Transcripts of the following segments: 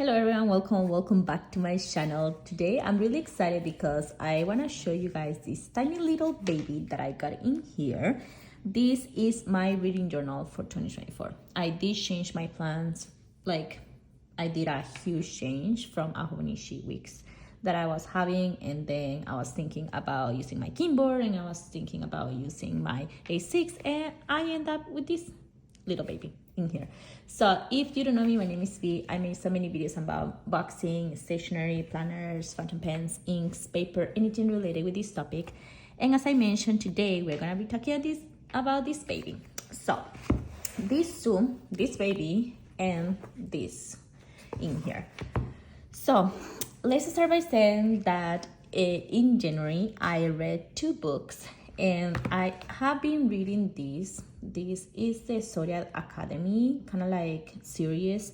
Hello everyone, welcome back to my channel. Today I'm really excited because I want to show you guys this tiny little baby that I got in here. This is my reading journal for 2024. I did change my plans, I did a huge change from a Haugen weeks that I was having, and then I was thinking about using my keyboard and I was thinking about using my A6, and I end up with this little baby in here. So if you don't know me, my name is V. I made so many videos about boxing, stationery, planners, fountain pens, inks, paper, anything related with this topic. And as I mentioned, today we're gonna be talking about this baby. So these two, this baby and this in here. So let's start by saying that in January I read 2 books, and I have been reading this. This is the Zodiac Academy kind of like series.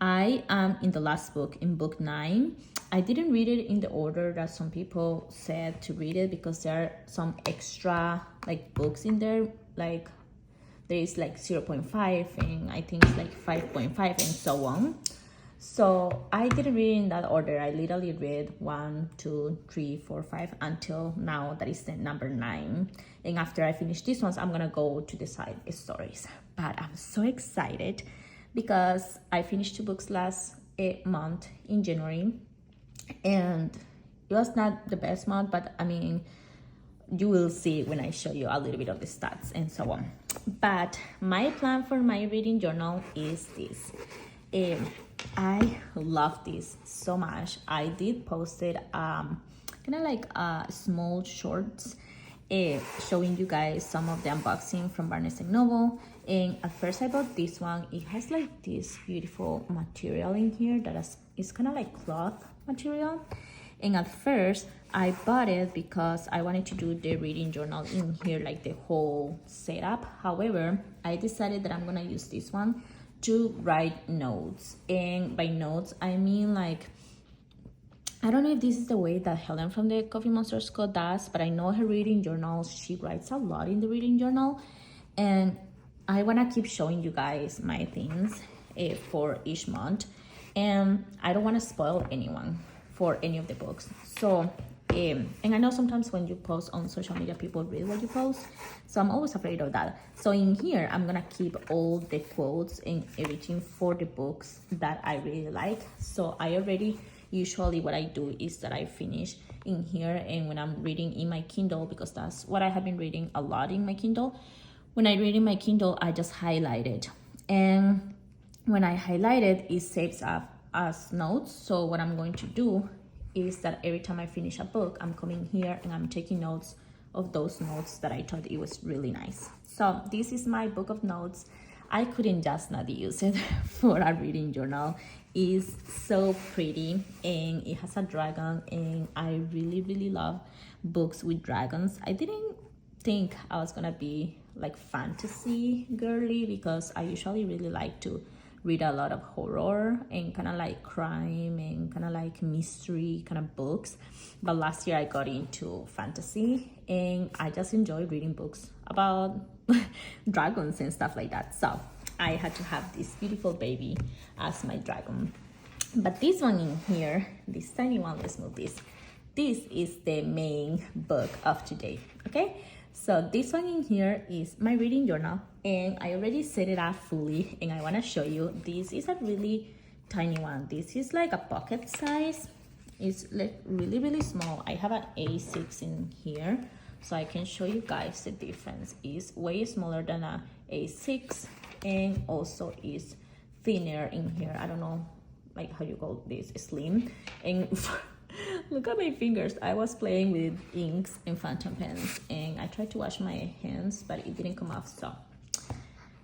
I am in the last book, in book 9. I didn't read it in the order that some people said to read it because there are some extra books in there, like there is 0.5 and I think it's 5.5 and so on. So I didn't read in that order. I literally read 1, 2, 3, 4, 5 until now. That is the number 9. And after I finish these ones, I'm gonna go to the side stories. But I'm so excited because I finished 2 books last month in January, and it was not the best month, but I mean, you will see when I show you a little bit of the stats and so on. But my plan for my reading journal is this. I love this so much. I did post it kind of small shorts showing you guys some of the unboxing from Barnes & Noble. And at first I bought this one. It has this beautiful material in here that is kind of like cloth material. And at first I bought it because I wanted to do the reading journal in here, the whole setup. However, I decided that I'm gonna use this one to write notes. And by notes I mean I don't know if this is the way that Helen from the Coffee Monsters Co does, but I know her reading journals, she writes a lot in the reading journal, and I want to keep showing you guys my things for each month, and I don't want to spoil anyone for any of the books. So and I know sometimes when you post on social media, people read what you post, so I'm always afraid of that. So in here, I'm gonna keep all the quotes and everything for the books that I really like. So I already, usually what I do is that I finish in here, and when I'm reading in my Kindle, because that's what I have been reading a lot in my Kindle, when I read in my Kindle, I just highlight it. And when I highlight it, it saves up as notes. So what I'm going to do is that every time I finish a book, I'm coming here and I'm taking notes of those notes that I thought it was really nice. So this is my book of notes. I couldn't just not use it for a reading journal. It's so pretty, and it has a dragon, and I really love books with dragons. I didn't think I was gonna be fantasy girly, because I usually really like to read a lot of horror and kind of crime and kind of mystery kind of books. But last year I got into fantasy, and I just enjoy reading books about dragons and stuff like that. So I had to have this beautiful baby as my dragon. But this one in here, this tiny one, let's move this. This is the main book of today, okay? So this one in here is my reading journal, and I already set it up fully, and I want to show you. This is a really tiny one. This is a pocket size. It's really small. I have an A6 in here, so I can show you guys the difference. It's way smaller than a A6, and also is thinner in here. I don't know how you call this, slim. And look at my fingers. I was playing with inks and fountain pens, and I tried to wash my hands, but it didn't come off. So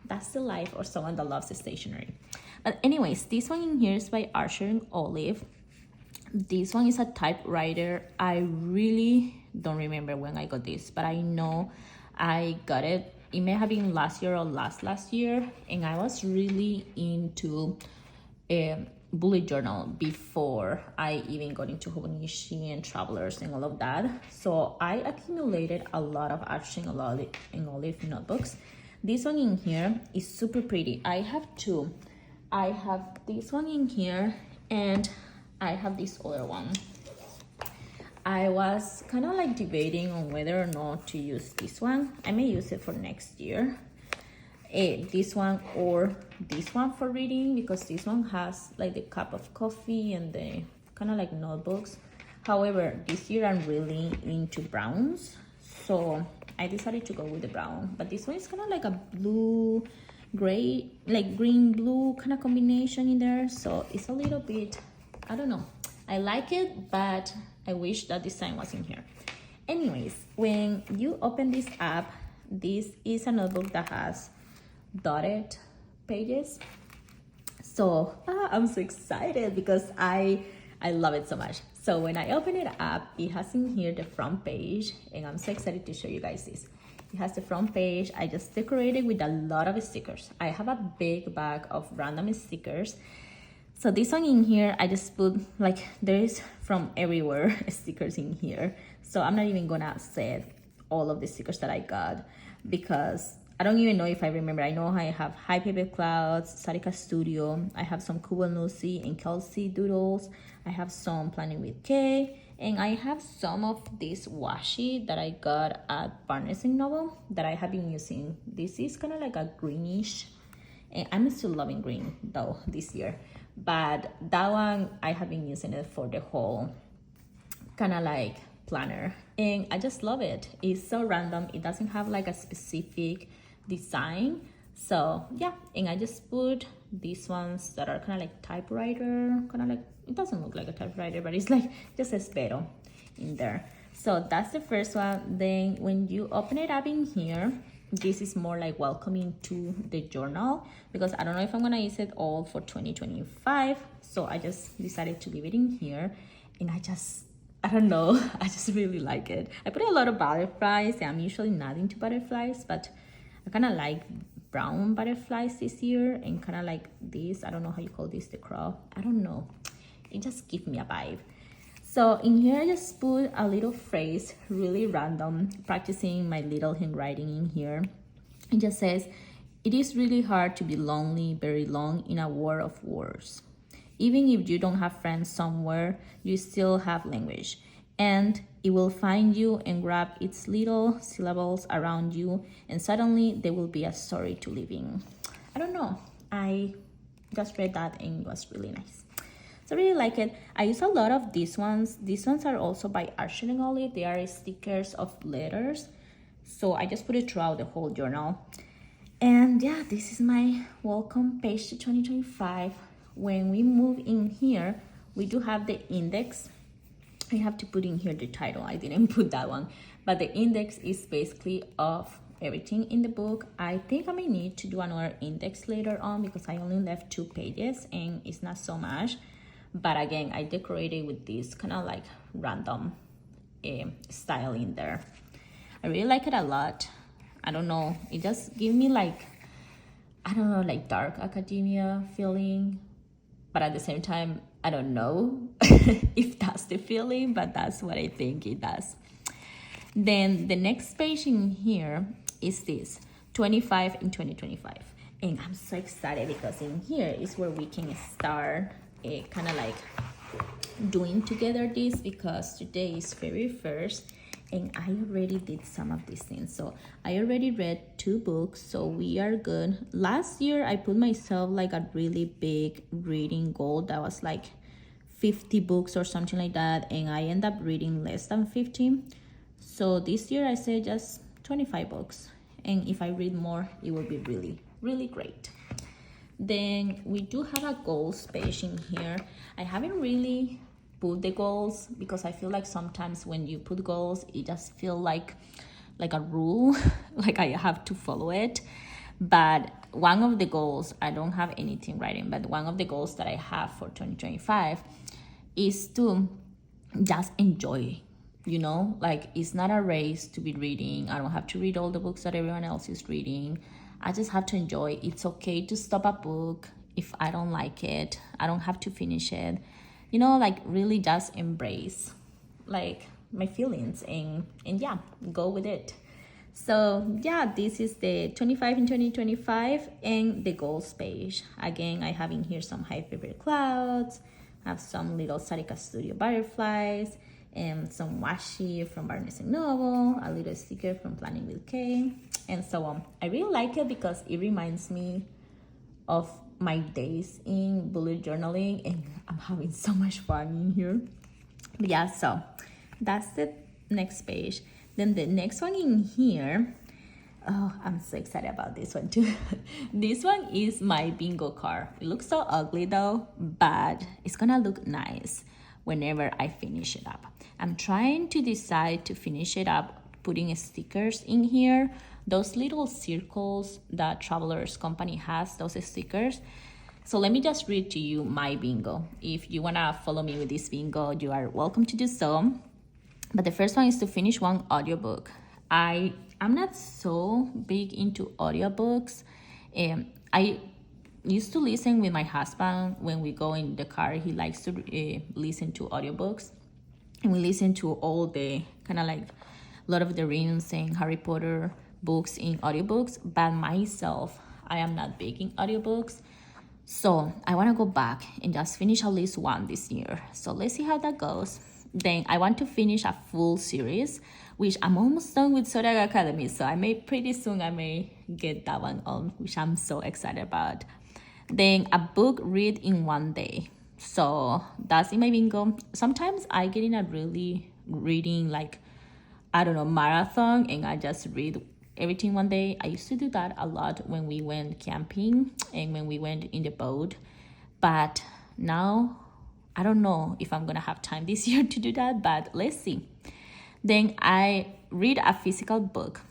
that's the life of someone that loves stationery. But anyways, this one in here is by Archer and Olive. This one is a typewriter. I really don't remember when I got this, but I know I got it. It may have been last year or last year, and I was really into bullet journal before I even got into Haugen and Travelers and all of that. So I accumulated a lot of Archer and Olive notebooks. This one in here is super pretty. I have 2. I have this one in here, And I have this other one. I was kind of like debating on whether or not to use this one. I may use it for next year. This one or this one for reading, because this one has like the cup of coffee and the kind of like notebooks. However, this year I'm really into browns, so I decided to go with the brown. But this one is kind of like a blue, gray, like green blue kind of combination in there, so it's a little bit, I don't know. I like it, but I wish that design was in here. Anyways, when you open this app, this is a notebook that has dotted pages. So I'm so excited because I love it so much. So when I open it up, it has in here the front page, and I'm so excited to show you guys this. It has the front page. I just decorated with a lot of stickers. I have a big bag of random stickers. So this one in here, I just put like, there's from everywhere stickers in here. So I'm not even gonna say all of the stickers that I got, because I don't even know if I remember. I know I have High Paper Clouds, Sarika Studio. I have some Kubel Lucy and Kelsey doodles. I have some Planning with Kay. And I have some of this washi that I got at Barnes & Noble that I have been using. This is kind of like a greenish. And I'm still loving green though this year. But that one, I have been using it for the whole kind of like planner. And I just love it. It's so random. It doesn't have like a specific design. So yeah, and I just put these ones that are kind of like typewriter, kind of like, it doesn't look like a typewriter, but it's like just espero in there. So that's the first one. Then when you open it up in here, this is more like welcoming to the journal, because I don't know if I'm gonna use it all for 2025. So I just decided to leave it in here, and I don't know, I just really like it. I put a lot of butterflies, and I'm usually not into butterflies, but I kind of like brown butterflies this year, and kind of like this, I don't know how you call this, the crow, I don't know, it just gives me a vibe. So in here I just put a little phrase, really random, practicing my little handwriting in here. It just says, it is really hard to be lonely very long in a war of words. Even if you don't have friends somewhere, you still have language, and it will find you and grab its little syllables around you, and suddenly there will be a story to live in. I don't know, I just read that and it was really nice. So I really like it. I use a lot of these ones. These ones are also by Arshel and Olive. They are stickers of letters. So I just put it throughout the whole journal. And yeah, this is my welcome page to 2025. When we move in here, we do have the index. I have to put in here the title. I didn't put that one. But the index is basically of everything in the book. I think I may need to do another index later on, because I only left 2 pages and it's not so much. But again, I decorated with this kind of like random style in there. I really like it a lot. I don't know, it just gives me like, I don't know, like dark academia feeling. But at the same time, I don't know if that's the feeling, but that's what I think it does. Then the next page in here is this, 25 in 2025. And I'm so excited because in here is where we can start kind of like doing together this, because today is February 1st and I already did some of these things. So I already read 2 books, so we are good. Last year I put myself like a really big reading goal that was like 50 books or something like that, and I end up reading less than 50. So this year I said just 25 books, and if I read more it will be really, really great. Then we do have a goals page in here. I haven't really put the goals because I feel like sometimes when you put goals, it just feel like a rule, like I have to follow it. But one of the goals, I don't have anything writing, but one of the goals that I have for 2025 is to just enjoy, you know, like it's not a race to be reading. I don't have to read all the books that everyone else is reading. I just have to enjoy. It's okay to stop a book if I don't like it. I don't have to finish it. You know, like really just embrace like my feelings and yeah, go with it. So yeah, this is the 25 in 2025 and the goals page. Again, I have in here some High Paper Clouds, I have some little Sarika Studio butterflies and some washi from Barnes & Noble, a little sticker from Planning with Kay, and so on. I really like it because it reminds me of my days in bullet journaling, and I'm having so much fun in here. But yeah, so that's the next page. Then the next one in here, oh, I'm so excited about this one too. This one is my bingo card. It looks so ugly though, but it's gonna look nice whenever I finish it up. I'm trying to decide to finish it up putting stickers in here. Those little circles that Travelers Company has, those stickers. So let me just read to you my bingo. If you wanna follow me with this bingo, you are welcome to do so. But the first one is to finish one audiobook. I'm not so big into audiobooks. I used to listen with my husband when we go in the car. He likes to listen to audiobooks. And we listen to all the kind of like Lord of the Rings and Harry Potter books in audiobooks. But myself, I am not big in audiobooks. So I want to go back and just finish at least one this year. So let's see how that goes. Then I want to finish a full series, which I'm almost done with Zodiac Academy. So pretty soon I may get that one on, which I'm so excited about. Then a book read in one day. So that's in my bingo. Sometimes I get in a really reading, like, I don't know, marathon, and I just read everything one day. I used to do that a lot when we went camping and when we went in the boat. But now, I don't know if I'm gonna have time this year to do that, but let's see. Then I read a physical book.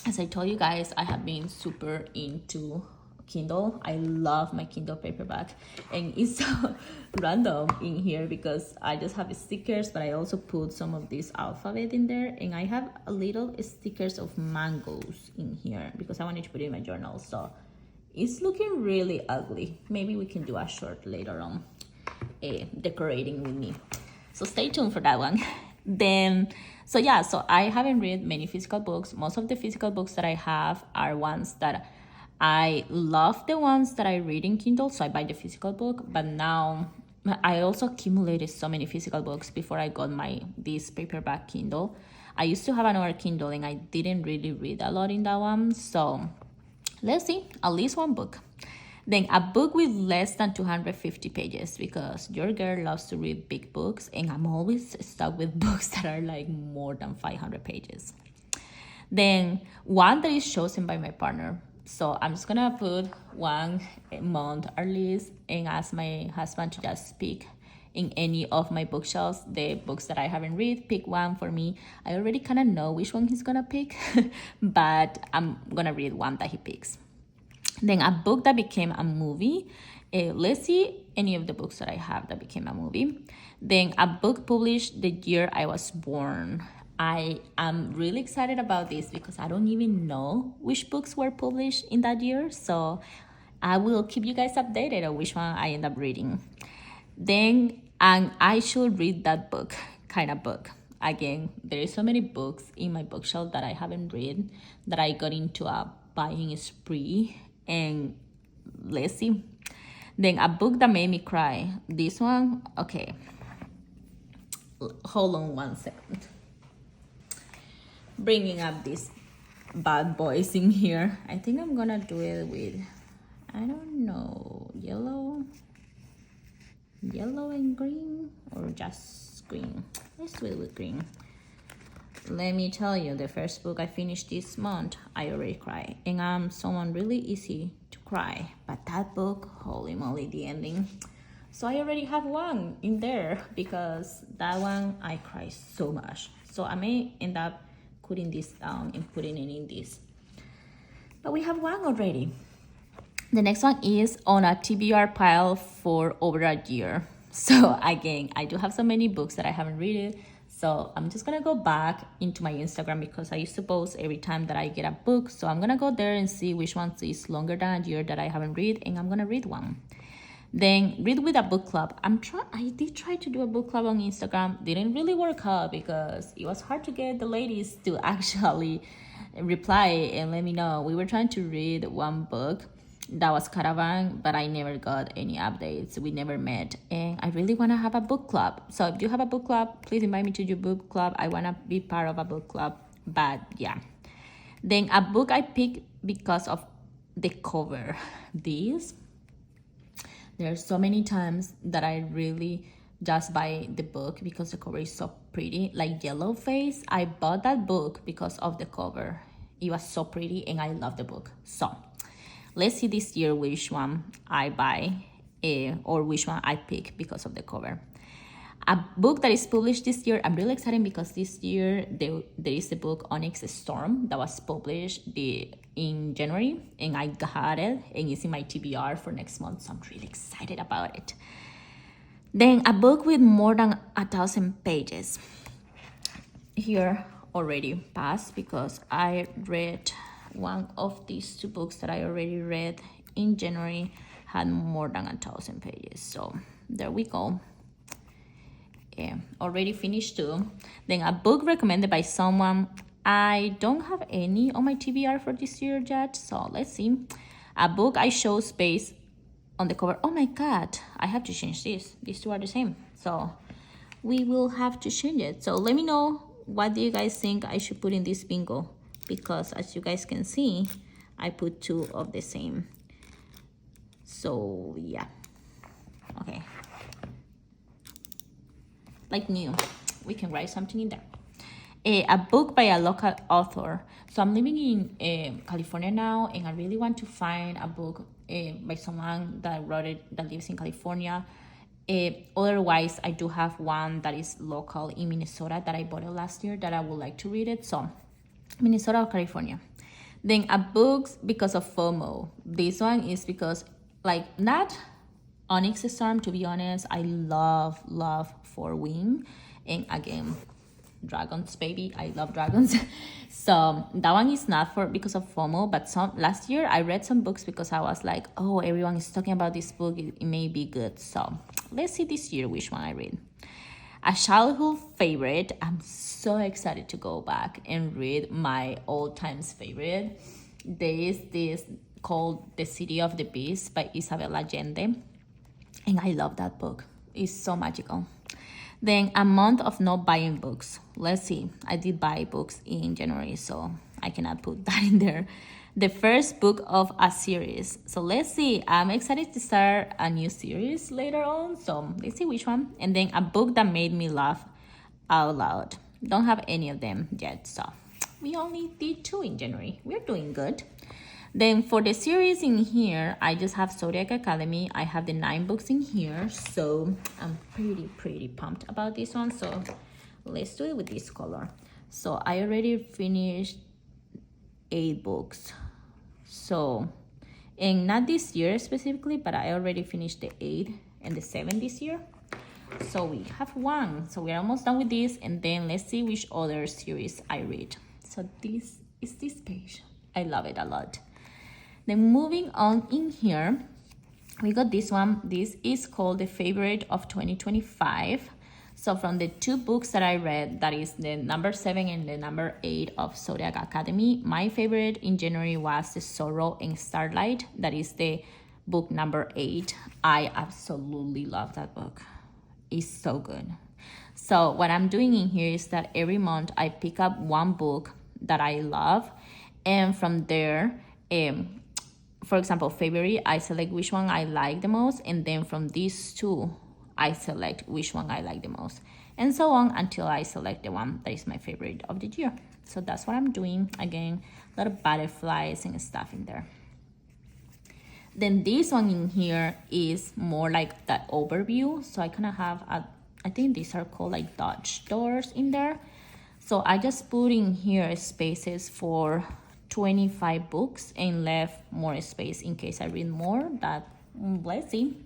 As I told you guys, I have been super into Kindle. I love my Kindle paperback, and it's so random in here because I just have stickers, but I also put some of this alphabet in there, and I have a little stickers of mangoes in here because I wanted to put it in my journal. So it's looking really ugly. Maybe we can do a short later on, decorating with me. So stay tuned for that one. Then, so yeah, so I haven't read many physical books. Most of the physical books that I have are ones that I love, the ones that I read in Kindle, so I buy the physical book. But now I also accumulated so many physical books before I got this paperback Kindle. I used to have another Kindle and I didn't really read a lot in that one. So let's see, at least one book. Then a book with less than 250 pages, because your girl loves to read big books and I'm always stuck with books that are like more than 500 pages. Then one that is chosen by my partner. So I'm just gonna put 1 month at least and ask my husband to just pick in any of my bookshelves the books that I haven't read. Pick one for me. I already kind of know which one he's gonna pick, but I'm gonna read one that he picks. Then a book that became a movie. Let's see any of the books that I have that became a movie. Then a book published the year I was born. I am really excited about this because I don't even know which books were published in that year. So I will keep you guys updated on which one I end up reading. Then, and I should read that book, kind of book. Again, there is so many books in my bookshelf that I haven't read that I got into a buying spree. And let's see. Then a book that made me cry. This one, okay. Hold on 1 second. Bringing up these bad boys in here. I think I'm gonna do it with, I don't know, yellow and green, or just green. Let's do it with green. Let me tell you, the first book I finished this month, I already cried. And I'm someone really easy to cry. But that book, holy moly, the ending. So I already have one in there because that one I cry so much. So I may end up putting this down and putting it in this. But we have one already. The next one is on a TBR pile for over a year. So again, I do have so many books that I haven't read. So I'm just gonna go back into my Instagram because I used to post every time that I get a book. So I'm gonna go there and see which ones is longer than a year that I haven't read, and I'm gonna read one. Then read with a book club. I did try to do a book club on Instagram. Didn't really work out because it was hard to get the ladies to actually reply and let me know. We were trying to read one book that was Caravan, but I never got any updates. We never met, and I really want to have a book club. So if you have a book club, please invite me to your book club. I want to be part of a book club. But yeah, then a book I picked because of the cover. There are so many times that I really just buy the book because the cover is so pretty, like Yellow Face. I bought that book because of the cover. It was so pretty and I love the book. So let's see this year which one I buy or which one I pick because of the cover. A book that is published this year, I'm really excited because this year there is the book Onyx Storm that was published in January, and I got it and it's in my TBR for next month, so I'm really excited about it. Then a book with more than 1,000 pages. Here already passed because I read one of these two books that I already read in January had more than 1,000 pages. So there we go. Yeah, already finished two. Then a book recommended by someone. I don't have any on my TBR for this year yet, so let's see. A book I chose based on the cover. Oh my god, I have to change this. These two are the same, so we will have to change it. So let me know, what do you guys think I should put in this bingo? Because as you guys can see, I put two of the same. So yeah, okay. Like new, we can write something in there. A book by a local author. So I'm living in California now, and I really want to find a book by someone that wrote it, that lives in California. Otherwise, I do have one that is local in Minnesota that I bought it last year that I would like to read it. So Minnesota or California. Then a book because of FOMO. This one is because, like, not Onyx Storm, to be honest. I love Four Wing, and again, dragons, baby. I love dragons. So that one is not for because of FOMO, but last year I read some books because I was like, oh, everyone is talking about this book, it may be good. So let's see this year which one I read. A childhood favorite. I'm so excited to go back and read my old times favorite. There is this called The City of the Beast by Isabel Allende, and I love that book. It's so magical. Then a month of not buying books. Let's see. I did buy books in January, so I cannot put that in there. The first book of a series. So let's see. I'm excited to start a new series later on, so let's see which one. And then a book that made me laugh out loud. Don't have any of them yet, so we only did two in January. We're doing good. Then for the series in here, I just have Zodiac Academy. I have the 9 books in here, so I'm pretty pumped about this one. So let's do it with this color. So I already finished 8 books. So, and not this year specifically, but I already finished the 8 and the 7 this year. So we have 1. So we're almost done with this, and then let's see which other series I read. So this is this page. I love it a lot. Then moving on in here, we got this one. This is called The Favorite of 2025. So from the 2 books that I read, that is the number 7 and the number 8 of Zodiac Academy, my favorite in January was The Sorrow in Starlight. That is the book number 8. I absolutely love that book. It's so good. So what I'm doing in here is that every month I pick up one book that I love, and from there, for example, February, I select which one I like the most, and then from these 2, I select which one I like the most, and so on until I select the one that is my favorite of the year. So that's what I'm doing. Again, a lot of butterflies and stuff in there. Then this one in here is more like that overview. So I kind of have I think these are called like Dodge doors in there. So I just put in here spaces for 25 books and left more space in case I read more. That, let's see.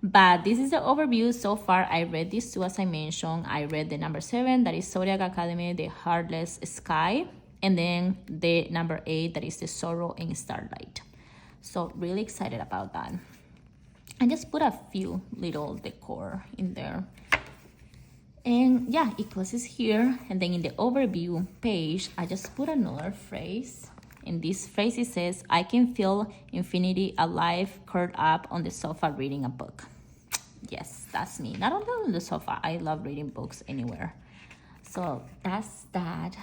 But this is the overview. So far I read these 2, as I mentioned. I read the number 7, that is Zodiac Academy, The Heartless Sky, and then the number 8, that is The Sorrow in Starlight. So really excited about that. I just put a few little decor in there. And yeah, it closes here. And then in the overview page, I just put another phrase. In this phrase, it says, I can feel infinity alive, curled up on the sofa reading a book. Yes, that's me. Not only on the sofa, I love reading books anywhere. So that's that.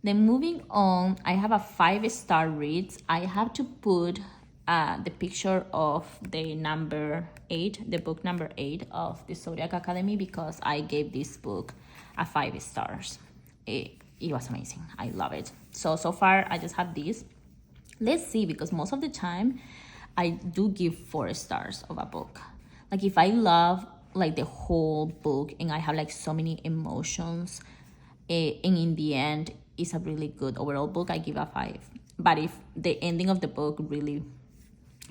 Then moving on, I have a 5-star reads. I have to put the picture of the number 8, the book number 8 of the Zodiac Academy, because I gave this book a 5 stars. It was amazing. I love it. So far I just have this. Let's see, because most of the time I do give 4 stars of a book. Like if I love like the whole book and I have like so many emotions, and in the end it's a really good overall book, I give a 5. But if the ending of the book really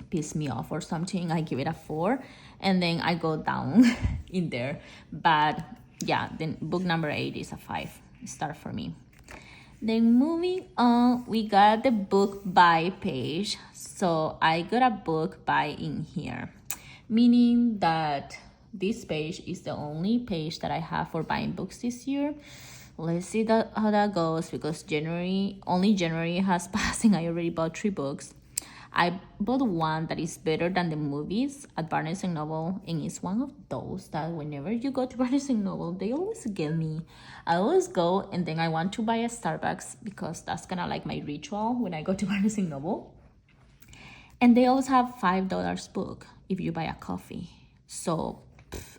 pissed me off or something, I give it a 4, and then I go down in there. But yeah, then book number 8 is a 5-star for me. Then moving on, we got the book buy page. So I got a book buy in here, meaning that this page is the only page that I have for buying books this year. Let's see how that goes, because only January has passed and I already bought 3 books. I bought one that is better than the movies at Barnes & Noble, and it's one of those that whenever you go to Barnes & Noble, they always get me. I always go and then I want to buy a Starbucks, because that's kind of like my ritual when I go to Barnes & Noble. And they always have $5 book if you buy a coffee. So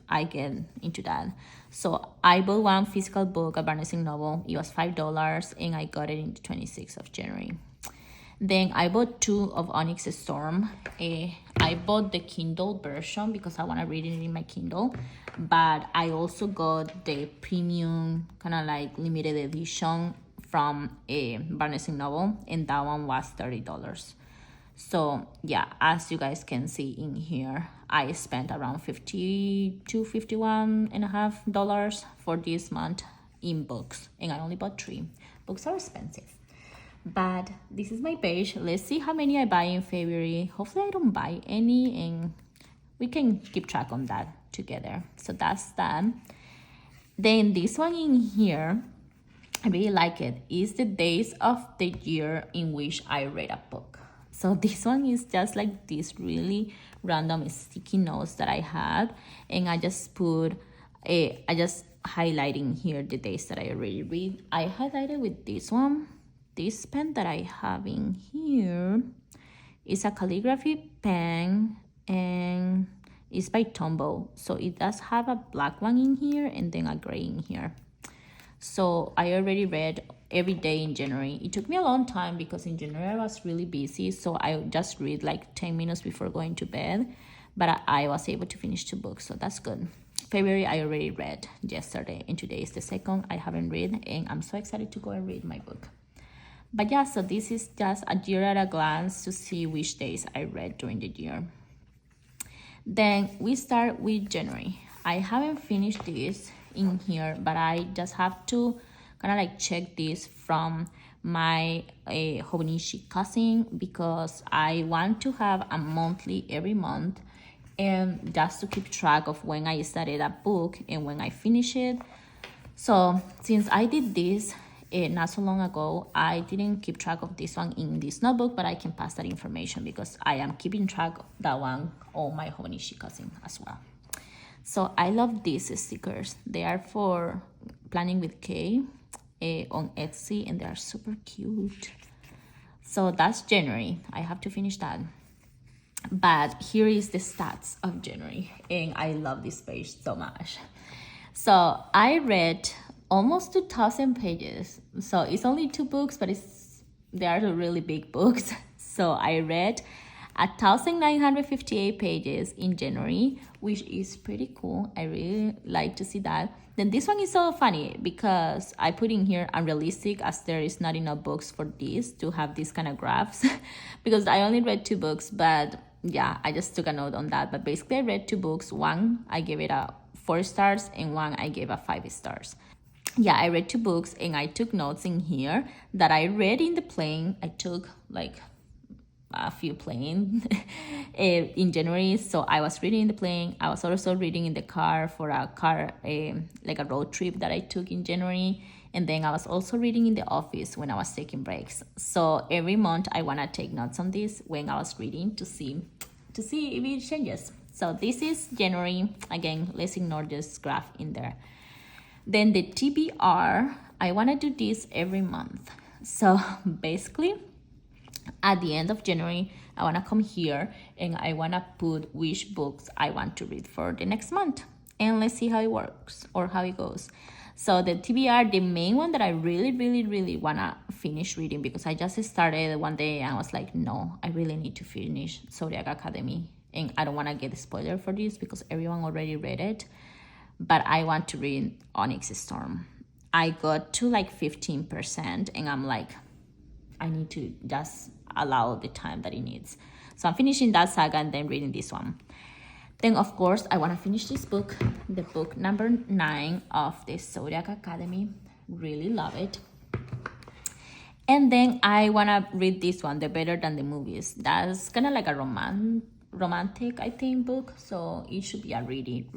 I get into that. So I bought one physical book at Barnes & Noble. It was $5 and I got it in the 26th of January. Then I bought 2 of Onyx Storm. I bought the Kindle version because I want to read it in my Kindle. But I also got the premium, kind of like limited edition from Barnes & Noble. And that one was $30. So yeah, as you guys can see in here, I spent around $50 to $51.50 for this month in books. And I only bought 3. Books are expensive. But this is my page. Let's see how many I buy in February. Hopefully I don't buy any, and we can keep track on that together. So that's that. Then this one in here, I really like it. Is the days of the year in which I read a book. So this one is just like this really random sticky notes that I had, and I just highlighting here the days that I already read. I highlighted with this one. This pen that I have in here is a calligraphy pen, and it's by Tombow. So it does have a black one in here and then a gray in here. So I already read every day in January. It took me a long time because in January I was really busy. So I just read like 10 minutes before going to bed. But I was able to finish 2 books, so that's good. February I already read yesterday, and today is the 2nd. I haven't read, and I'm so excited to go and read my book. But yeah, so this is just a year at a glance to see which days I read during the year. Then we start with January. I haven't finished this in here, but I just have to kind of like check this from my Hobonichi cousin, because I want to have a monthly every month, and just to keep track of when I started a book and when I finish it. So since I did this not so long ago, I didn't keep track of this one in this notebook, but I can pass that information because I am keeping track of that one on my Hobonichi cousin as well. So I love these stickers. They are for Planning with K on Etsy, and they are super cute. So that's January. I have to finish that. But here is the stats of January, and I love this page so much. So I read almost 2,000 pages. So it's only 2 books, but they are really big books. So I read 1,958 pages in January, which is pretty cool. I really like to see that. Then this one is so funny because I put in here unrealistic, as there is not enough books for this to have these kind of graphs because I only read 2 books, but yeah, I just took a note on that. But basically I read 2 books. One, I gave it a 4 stars, and one I gave a 5 stars. Yeah, I read 2 books, and I took notes in here that I read in the plane. I took like a few plane in January. So I was reading in the plane. I was also reading in the car for like a road trip that I took in January. And then I was also reading in the office when I was taking breaks. So every month I want to take notes on this when I was reading to see if it changes. So this is January. Again, let's ignore this graph in there. Then the TBR, I want to do this every month. So basically, at the end of January, I want to come here and I want to put which books I want to read for the next month. And let's see how it works or how it goes. So the TBR, the main one that I really want to finish reading, because I just started one day and I was like, no, I really need to finish Zodiac Academy. And I don't want to get a spoiler for this because everyone already read it. But I want to read Onyx Storm. I got to like 15% and I'm like, I need to just allow the time that it needs. So I'm finishing that saga and then reading this one. Then, of course, I want to finish this book, the book number 9 of the Zodiac Academy. Really love it. And then I want to read this one, The Better Than the Movies. That's kind of like a romantic, I think, book. So it should be a really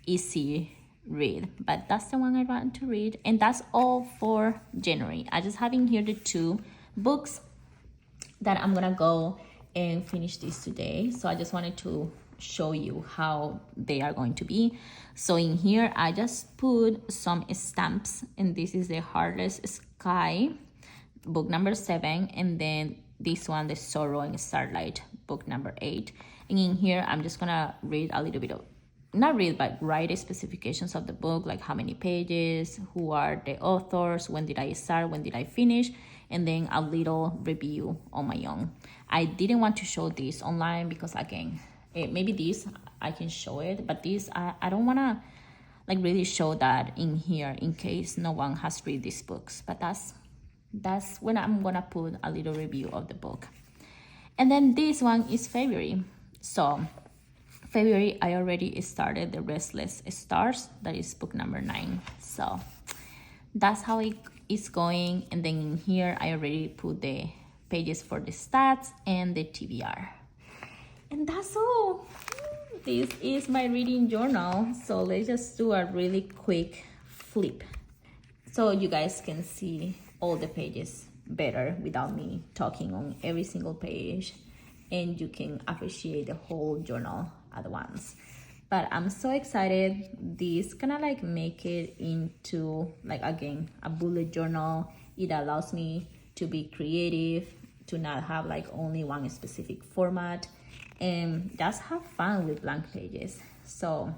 easy read. But that's the one I want to read. And that's all for January. I just have in here the 2 books that I'm going to go and finish this today. So I just wanted to show you how they are going to be. So in here I just put some stamps, and this is the Heartless Sky, book number 7, and then this one, The Sorrow and Starlight, book number 8. And in here I'm just gonna read a little bit of, not read, but write the specifications of the book, like how many pages, who are the authors, when did I start, when did I finish, and then a little review on my own. I didn't want to show this online because, again, maybe this I can show it, but this I don't want to like really show that in here in case no one has read these books. But that's when I'm gonna put a little review of the book. And then this one is February. So February I already started The Restless Stars, that is book number 9. So that's how it is going. And then in here I already put the pages for the stats and the TBR. And that's all. This is my reading journal. So let's just do a really quick flip so you guys can see all the pages better without me talking on every single page, and you can appreciate the whole journal at once. But I'm so excited. This kind of like make it into, like, again, a bullet journal. It allows me to be creative, to not have like only one specific format, and just have fun with blank pages. So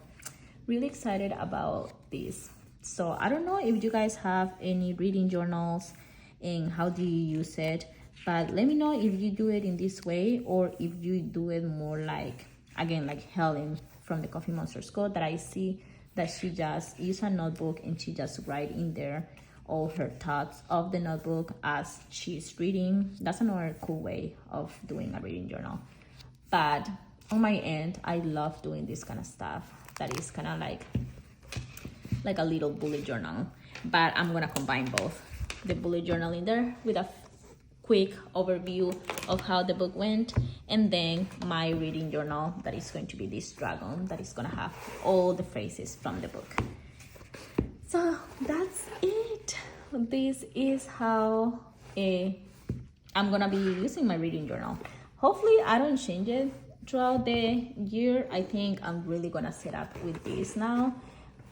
really excited about this. So I don't know if you guys have any reading journals and how do you use it, but let me know if you do it in this way or if you do it more like, again, like Helen from the Coffee Monsters Code, that I see that she just use a notebook and she just write in there all her thoughts of the notebook as she's reading. That's another cool way of doing a reading journal. But on my end, I love doing this kind of stuff that is kind of like a little bullet journal. But I'm gonna combine both, the bullet journal in there with a quick overview of how the book went, and then my reading journal that is going to be this dragon that is gonna have all the phrases from the book. So that's it. This is how I'm gonna be using my reading journal. Hopefully I don't change it throughout the year. I think I'm really gonna set up with this now,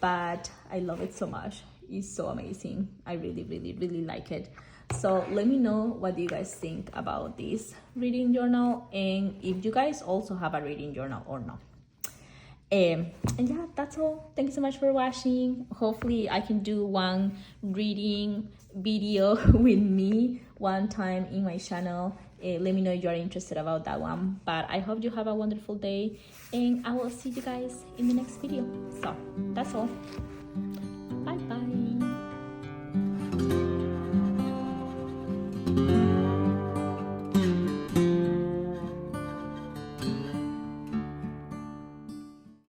but I love it so much. It's so amazing. I really like it. So let me know what you guys think about this reading journal, and if you guys also have a reading journal or not. And yeah, that's all. Thank you so much for watching. Hopefully I can do one reading video with me one time in my channel. Let me know if you're interested about that one. But I hope you have a wonderful day, and I will see you guys in the next video. So that's all.